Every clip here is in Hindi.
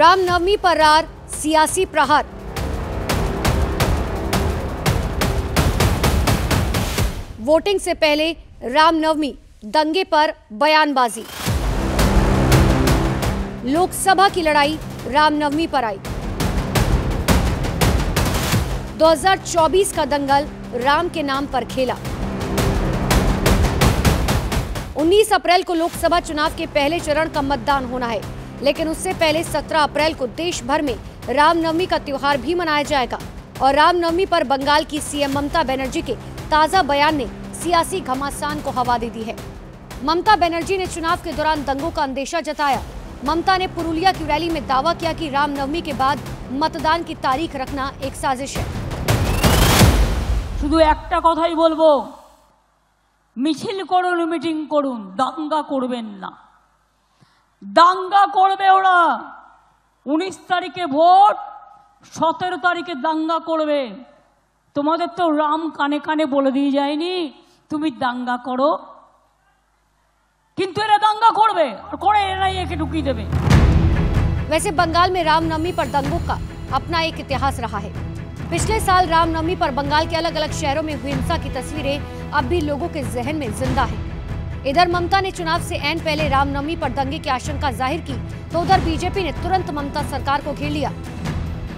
रामनवमी पर रार सियासी प्रहार। वोटिंग से पहले रामनवमी दंगे पर बयानबाजी। लोकसभा की लड़ाई रामनवमी पर आई। 2024 का दंगल राम के नाम पर खेला। 19 अप्रैल को लोकसभा चुनाव के पहले चरण का मतदान होना है, लेकिन उससे पहले 17 अप्रैल को देश भर में रामनवमी का त्योहार भी मनाया जाएगा। और रामनवमी पर बंगाल की सीएम ममता बनर्जी के ताजा बयान ने सियासी घमासान को हवा दे दी है। ममता बनर्जी ने चुनाव के दौरान दंगों का अंदेशा जताया। ममता ने पुरुलिया की रैली में दावा किया कि रामनवमी के बाद मतदान की तारीख रखना एक साजिश है। শুধু একটা কথাই বলবো, মিছিল করুন, মিটিং করুন, দাঙ্গা করবেন না। দাঙ্গা করবে ওরা। 19 তারিখে ভোট, 17 তারিখে দাঙ্গা করবে। তোমাদের তো রাম কানে কানে বলে দিয়ে যায়নি তুমি দাঙ্গা করো, কিন্তু এরা দাঙ্গা করবে আর করে এরাই একে ঢুকিয়ে দেবে। वैसे बंगाल में रामनवमी पर दंगों का अपना एक इतिहास रहा है। पिछले साल रामनवमी पर बंगाल के अलग अलग शहरों में हुई हिंसा की तस्वीरें अब भी लोगों के जहन में जिंदा है। इधर ममता ने चुनाव से ऐन पहले रामनवमी पर दंगे की आशंका जाहिर की, तो उधर बीजेपी ने तुरंत ममता सरकार को घेर लिया।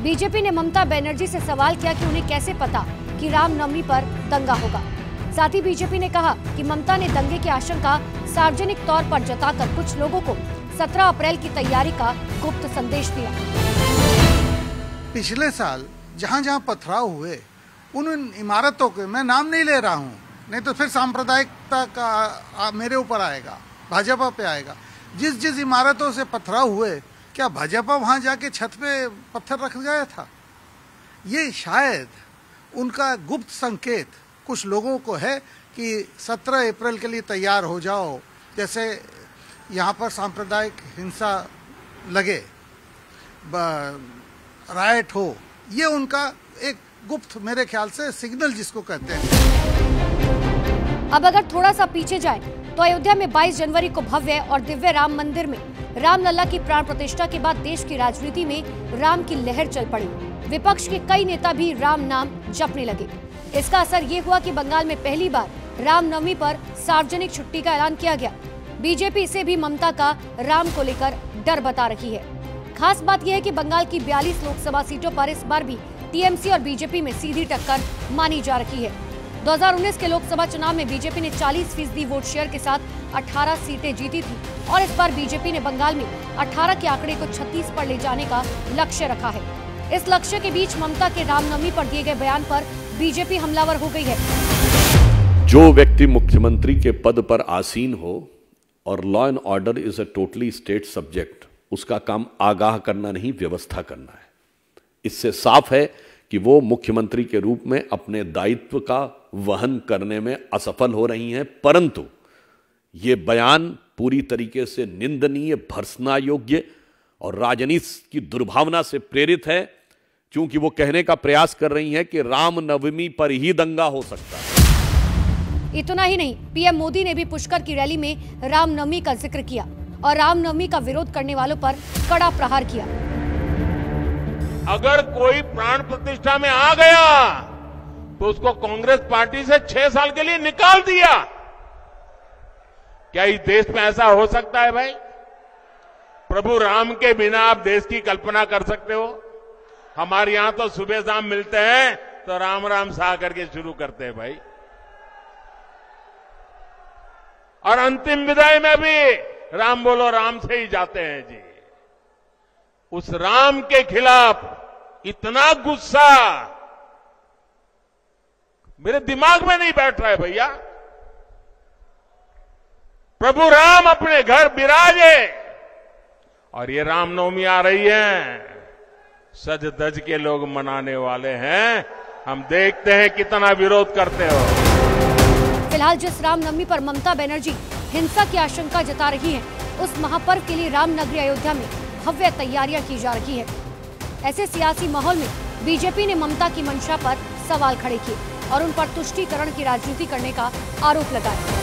बीजेपी ने ममता बनर्जी से सवाल किया कि उन्हें कैसे पता कि रामनवमी पर दंगा होगा। साथ ही बीजेपी ने कहा कि ममता ने दंगे की आशंका सार्वजनिक तौर पर जताकर कुछ लोगों को 17 अप्रैल की तैयारी का गुप्त संदेश दिया। पिछले साल जहां जहां पथराव हुए उन इमारतों के मैं नाम नहीं ले रहा हूं, नहीं तो फिर सांप्रदायिकता का मेरे ऊपर आएगा, भाजपा पे आएगा। जिस जिस इमारतों से पथराव हुए, क्या भाजपा वहां जाके छत पे पत्थर रख गया था? ये शायद उनका गुप्त संकेत कुछ लोगों को है कि 17 अप्रैल के लिए तैयार हो जाओ, जैसे यहाँ पर सांप्रदायिक हिंसा लगे, राइट हो। ये उनका एक गुप्त, मेरे ख्याल से सिग्नल जिसको कहते हैं। अब अगर थोड़ा सा पीछे जाए तो अयोध्या में 22 जनवरी को भव्य और दिव्य राम मंदिर में रामलला की प्राण प्रतिष्ठा के बाद देश की राजनीति में राम की लहर चल पड़ी। विपक्ष के कई नेता भी राम नाम जपने लगे। इसका असर ये हुआ कि बंगाल में पहली बार रामनवमी पर सार्वजनिक छुट्टी का ऐलान किया गया। बीजेपी इसे भी ममता का राम को लेकर डर बता रही है। खास बात यह है कि बंगाल की 42 लोकसभा सीटों पर इस बार भी टीएमसी और बीजेपी में सीधी टक्कर मानी जा रही है। 2019 के लोकसभा चुनाव में बीजेपी ने 40% वोट शेयर के साथ 18 सीटें जीती थी और इस बार बीजेपी ने बंगाल में 18 के आंकड़े को 36 पर ले जाने का लक्ष्य रखा है। इस लक्ष्य के बीच ममता के रामनवमी पर दिए गए बयान पर बीजेपी हमलावर हो गई है। जो व्यक्ति मुख्यमंत्री के पद पर आसीन हो और law and order is a totally state subject, उसका काम आगाह करना नहीं, व्यवस्था करना है। इससे साफ है कि वो मुख्यमंत्री के रूप में अपने दायित्व का वहन करने में असफल हो रही हैं। परंतु ये बयान पूरी तरीके से निंदनीय, भर्त्सना योग्य और राजनीति की दुर्भावना से प्रेरित है, क्योंकि वो कहने का प्रयास कर रही हैं कि रामनवमी पर ही दंगा हो सकता है। इतना ही नहीं, पीएम मोदी ने भी पुष्कर की रैली में रामनवमी का जिक्र किया और रामनवमी का विरोध करने वालों पर कड़ा प्रहार किया। अगर कोई प्राण प्रतिष्ठा में आ गया तो उसको कांग्रेस पार्टी से 6 साल के लिए निकाल दिया। क्या इस देश में ऐसा हो सकता है भाई? प्रभु राम के बिना आप देश की कल्पना कर सकते हो? हमारे यहां तो सुबह शाम मिलते हैं तो राम राम सा करके शुरू करते हैं भाई, और अंतिम विदाई में भी राम बोलो राम से ही जाते हैं जी। उस राम के खिलाफ इतना गुस्सा मेरे दिमाग में नहीं बैठ रहा है भैया। प्रभु राम अपने घर विराजे और ये रामनवमी आ रही है, सज धज के लोग मनाने वाले हैं। हम देखते हैं कितना विरोध करते हो। फिलहाल जिस रामनवमी पर ममता बनर्जी हिंसा की आशंका जता रही है, उस महापर्व के लिए रामनगरी अयोध्या में भव्य तैयारियां की जा रही है। ऐसे सियासी माहौल में बीजेपी ने ममता की मंशा पर सवाल खड़े किए और उन पर तुष्टीकरण की राजनीति करने का आरोप लगाया।